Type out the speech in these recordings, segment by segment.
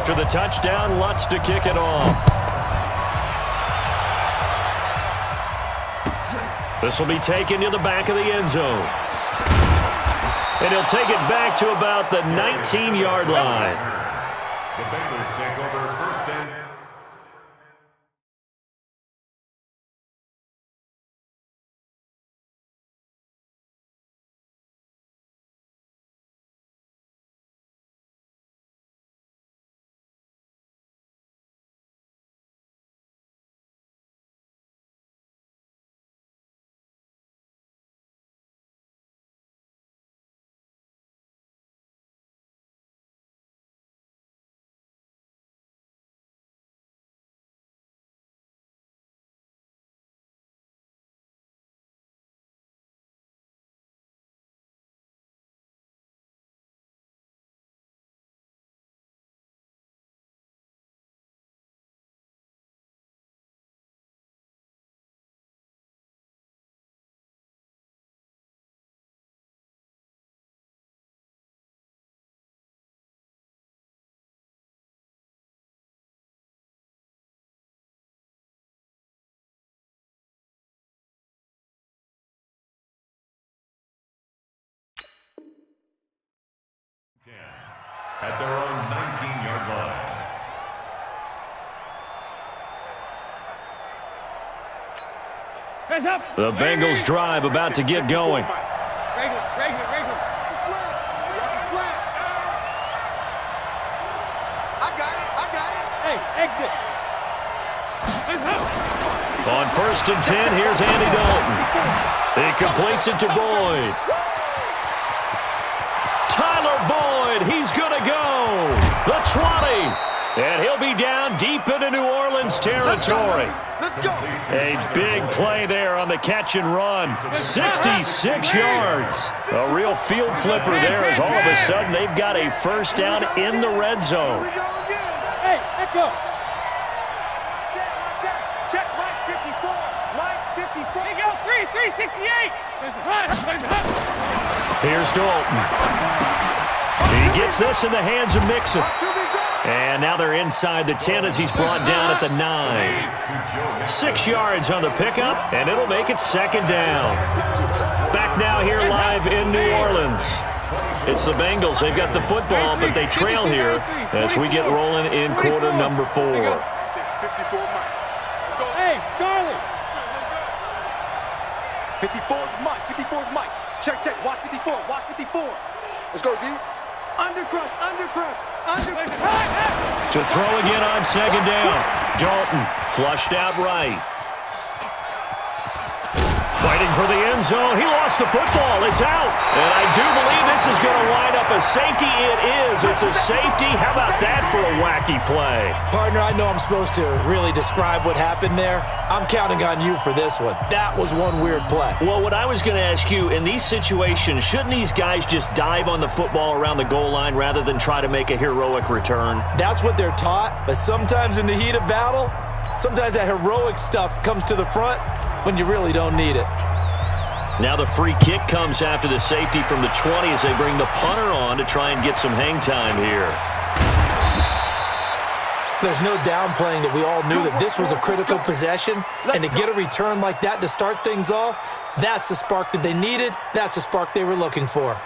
After the touchdown, Lutz to kick it off. This will be taken to the back of the end zone. And he'll take it back to about the 19-yard line. The Bengals take over first and at their own 19-yard line. Hands up. The Bengals drive about to get going. Regular. Watch the slant. I got it. Hey, exit. Hands up. On 1st and 10, here's Andy Dalton. He completes it to Boyd. Tyler Boyd, he's going to go. The 20. And he'll be down deep into New Orleans territory. Let's go. A big play there on the catch and run. 66 yards. A real field flipper there as all of a sudden they've got a first down in the red zone. Here we go again. Hey, let's go. Check Mike 54. Mike 54. Here you go. 368. Here's Dalton. He gets this in the hands of Mixon. Here we go. And now they're inside the 10 as he's brought down at the 9. 6 yards on the pickup, and it'll make it second down. Back now here live in New Orleans. It's the Bengals. They've got the football, but they trail here as we get rolling in quarter number 4. 54 Mike. Let's go. Hey, Charlie. 54 is Mike. 54 is Mike. Check. Watch 54. Watch 54. Let's go, D. Undercrush. To throw again on second down. Dalton flushed out right. Fighting for the end zone. He lost the football. It's out. And I do believe this is going to wind up a safety. It is. It's a safety. How about that for a wacky play? Partner, I know I'm supposed to really describe what happened there. I'm counting on you for this one. That was one weird play. Well, what I was going to ask you, in these situations, shouldn't these guys just dive on the football around the goal line rather than try to make a heroic return? That's what they're taught, but sometimes in the heat of battle, sometimes that heroic stuff comes to the front when you really don't need it. Now the free kick comes after the safety from the 20 as they bring the punter on to try and get some hang time here. There's no downplaying that we all knew that this was a critical possession, and to get a return like that to start things off, that's the spark that they needed, that's the spark they were looking for.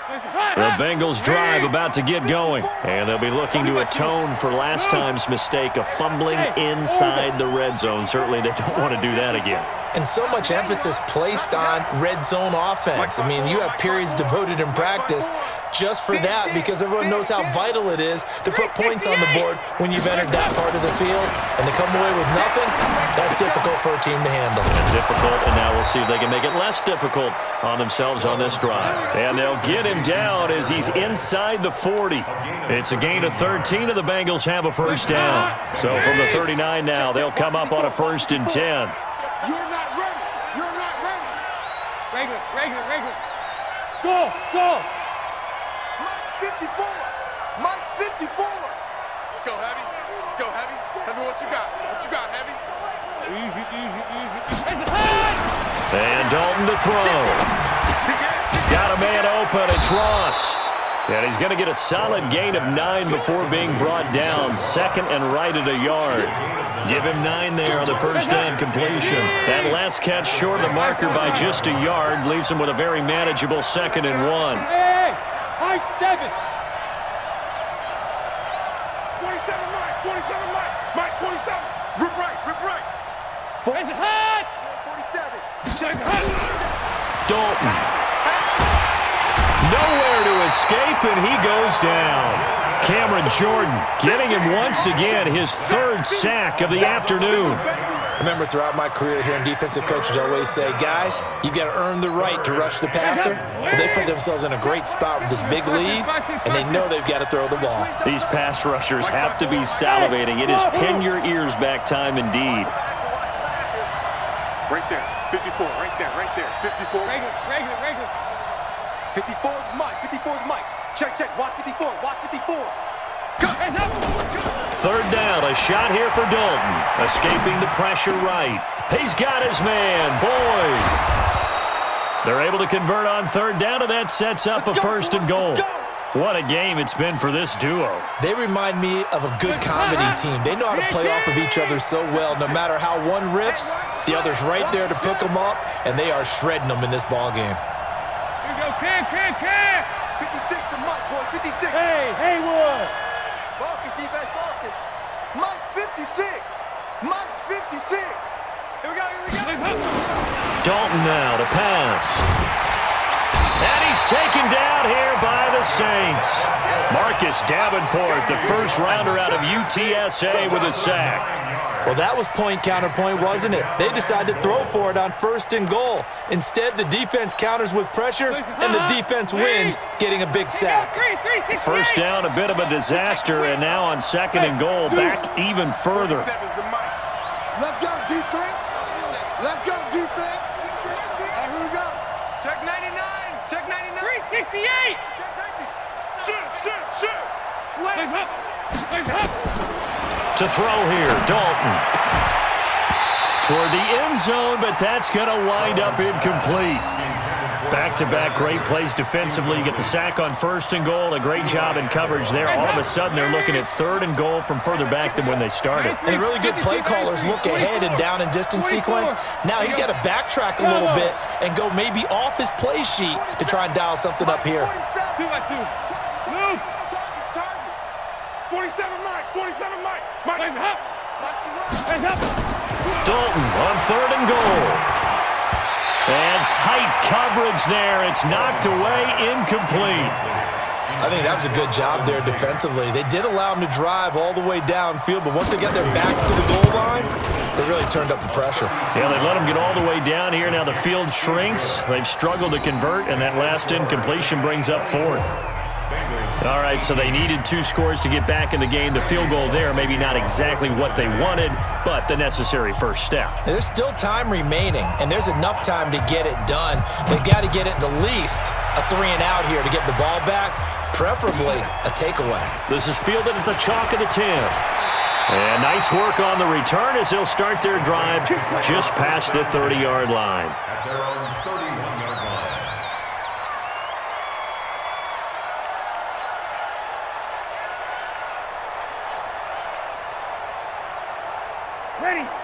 The Bengals drive about to get going, and they'll be looking to atone for last time's mistake of fumbling inside the red zone. Certainly they don't want to do that again. And so much emphasis placed on red zone offense. I mean, you have periods devoted in practice just for that because everyone knows how vital it is to put points on the board when you've entered that part of the field. And to come away with nothing, that's difficult for a team to handle. Difficult, and now we'll see if they can make it less difficult on themselves on this drive. And they'll get him down as he's inside the 40. It's a gain of 13, and the Bengals have a first down. So from the 39 now, they'll come up on a 1st and 10. You're not ready. You're not ready. Regular. Go. Mike 54. Mike 54. Let's go, Heavy. Heavy, what you got, Heavy? Easy. And Dalton to throw. Got a man open. It's Ross. And he's going to get a solid gain of 9 before being brought down. Second and right at a yard. Give him 9 there on the first down completion. That last catch short of the marker by just a yard leaves him with a very manageable 2nd and 1. Hey, high 7. 27, Mike. 27, Mike. Mike, 27. Rip right. Rip right. It's hot. 47. Dalton. Nowhere to escape, and he goes down. Cameron Jordan getting him once again, his 3rd sack of the afternoon. Remember, throughout my career here in defensive coaches always say, guys, you got to earn the right to rush the passer. But they put themselves in a great spot with this big lead, and they know they've got to throw the ball. These pass rushers have to be salivating. It is pin your ears back time indeed. Right there. 54. Right there. Right there. 54. Regular. 54 is Mike. 54 is Mike. Check. Watch 54. Watch 54. Go. Hands up. 3rd down, a shot here for Dalton. Escaping the pressure right. He's got his man, Boyd. They're able to convert on 3rd down, and that sets up a 1st and goal. What a game it's been for this duo. They remind me of a good comedy team. They know how to play off of each other so well. No matter how one riffs, the other's right there to pick them up, and they are shredding them in this ball game. Here we go, Cam. 56 to Mike, boy. 56. Hey, Haywood. Marcus, defense, Marcus. Mike's 56. Mike's 56. Here we go. Dalton now to pass. And he's taken down here by the Saints. Marcus Davenport, the first rounder out of UTSA with a sack. Well, that was point counterpoint, wasn't it? They decided to throw for it on 1st and goal. Instead, the defense counters with pressure, and the defense wins, getting a big sack. 1st down, a bit of a disaster, and now on 2nd and goal, back even further. Let's go, defense. Let's go, defense. Here we go. Check 99. Check 99. 368. Shoot. Slam. To throw here, Dalton. Toward the end zone, but that's going to wind up incomplete. Back-to-back great plays defensively. You get the sack on 1st and goal. A great job in coverage there. All of a sudden, they're looking at 3rd and goal from further back than when they started. And the really good play callers look ahead and down and distance sequence. Now he's got to backtrack a little bit and go maybe off his play sheet to try and dial something up here. 2-by-2. Move. 47 Mike. 47 Mike. Mike. Hands up. Dalton on 3rd and goal. And tight coverage there. It's knocked away, incomplete. I think that was a good job there defensively. They did allow him to drive all the way downfield, but once they got their backs to the goal line, they really turned up the pressure. Yeah, they let him get all the way down here. Now the field shrinks. They've struggled to convert, and that last incompletion brings up 4th. All right, so they needed 2 scores to get back in the game. The field goal there, maybe not exactly what they wanted, but the necessary first step. There's still time remaining, and there's enough time to get it done. They've got to get it the least a 3-and-out here to get the ball back, preferably a takeaway. This is fielded at the chalk of the 10. And nice work on the return as they'll start their drive just past the 30-yard line. At their own 31-yard line.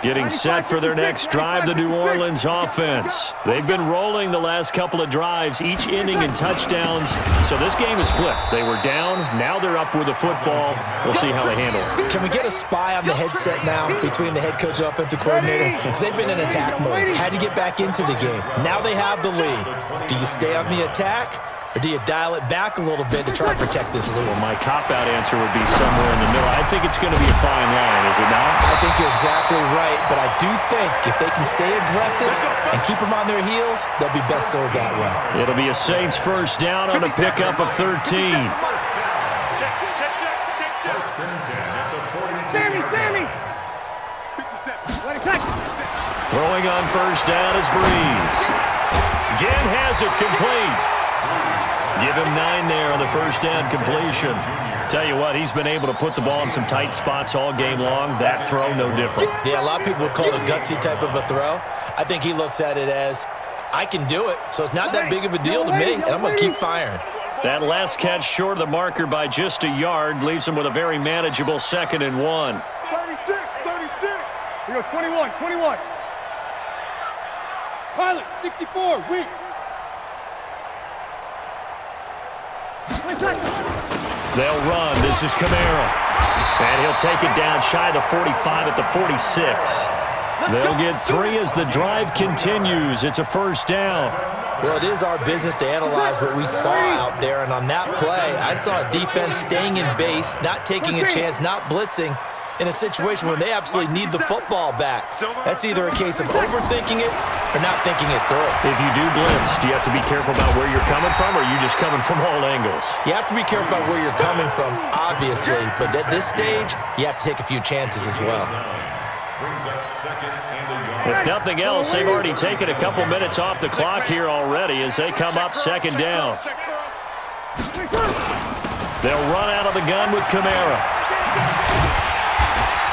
Getting set for their next drive, the New Orleans offense. They've been rolling the last couple of drives, each ending in touchdowns. So this game is flipped. They were down, now they're up with the football. We'll see how they handle it. Can we get a spy on the headset now between the head coach and offensive coordinator? Because they've been in attack mode. Had to get back into the game. Now they have the lead. Do you stay on the attack? Or do you dial it back a little bit to try and protect this lead? Well, my cop-out answer would be somewhere in the middle. I think it's going to be a fine line, is it not? I think you're exactly right, but I do think if they can stay aggressive and keep them on their heels, they'll be best served that way. It'll be a Saints first down on a pickup of 13. First and 10 at the 42. Sammy! 57. Let it catch. Throwing on first down is Breeze. Again has it complete. Give him 9 there on the first down completion. Tell you what, he's been able to put the ball in some tight spots all game long. That throw, no different. Yeah, a lot of people would call it a gutsy type of a throw. I think he looks at it as, I can do it, so it's not that big of a deal to me, and I'm going to keep firing. That last catch short of the marker by just a yard leaves him with a very manageable 2nd and 1. 36, 36. Here we go, 21, 21. Pilot, 64, weak. They'll run. This is Kamara. And he'll take it down shy of the 45 at the 46. They'll get 3 as the drive continues. It's a 1st down. Well, it is our business to analyze what we saw out there, and on that play, I saw a defense staying in base, not taking a chance, not blitzing, in a situation where they absolutely need the football back. That's either a case of overthinking it or not thinking it through. If you do blitz, do you have to be careful about where you're coming from, or are you just coming from all angles? You have to be careful about where you're coming from, obviously, but at this stage, you have to take a few chances as well. Brings up 2nd and a yard. If nothing else, they've already taken a couple minutes off the clock here already as they come up 2nd down. They'll run out of the gun with Kamara.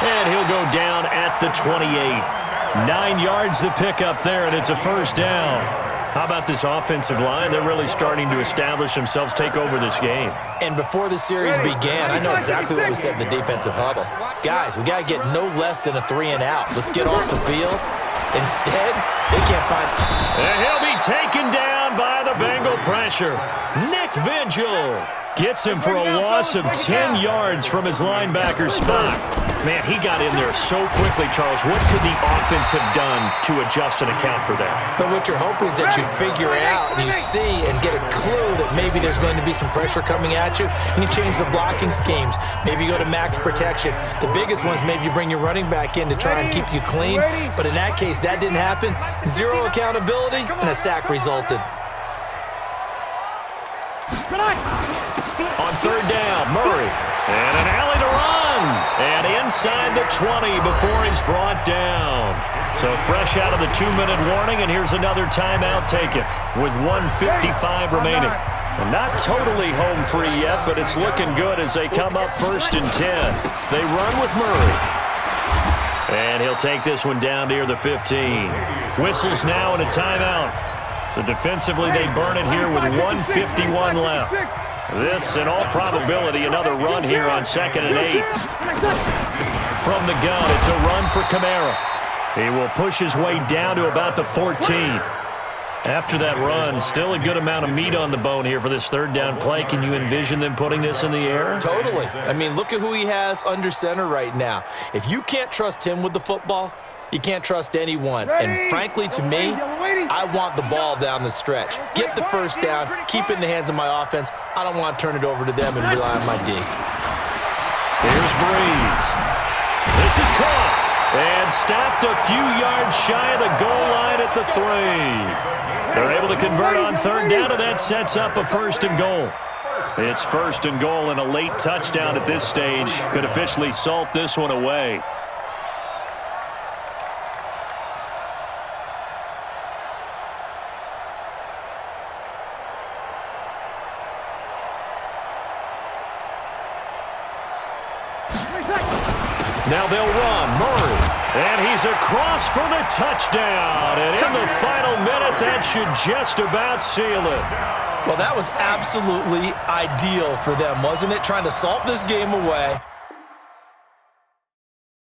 And he'll go down at the 28. 9 yards to pick up there, and it's a 1st down. How about this offensive line? They're really starting to establish themselves, take over this game. And before the series began, I know exactly what we said in the defensive huddle. Guys, we got to get no less than a 3 and out. Let's get off the field. Instead, they can't find... And he'll be taken down by the Bengal pressure. Nick Vigil gets him for a loss of 10 yards from his linebacker spot. Man, he got in there so quickly, Charles. What could the offense have done to adjust and account for that? But what you're hoping is that you figure out and you see and get a clue that maybe there's going to be some pressure coming at you, and you change the blocking schemes. Maybe you go to max protection. The biggest ones, maybe you bring your running back in to try and keep you clean. But in that case, that didn't happen. 0 accountability, and a sack resulted. On 3rd down, Murray. And an alley to run. And inside the 20 before he's brought down. So fresh out of the 2-minute warning, and here's another timeout taken with 1:55 remaining. And not totally home free yet, but it's looking good as they come up 1st and 10. They run with Murray. And he'll take this one down near the 15. Whistles now and a timeout. So defensively, they burn it here with 1:51 left. This, in all probability, another run here on 2nd and 8. From the gun, it's a run for Kamara. He will push his way down to about the 14. After that run, still a good amount of meat on the bone here for this 3rd down play. Can you envision them putting this in the air? Totally. I mean, look at who he has under center right now. If you can't trust him with the football, you can't trust anyone. And frankly, to me, I want the ball down the stretch. Get the 1st down, keep it in the hands of my offense. I don't want to turn it over to them and rely on my D. Here's Breeze. This is caught and stopped a few yards shy of the goal line at the 3. They're able to convert on 3rd down, and that sets up a 1st and goal. It's 1st and goal, and a late touchdown at this stage could officially salt this one away. Now they'll run. Murray. And he's across for the touchdown. And in the final minute, that should just about seal it. Well, that was absolutely ideal for them, wasn't it? Trying to salt this game away.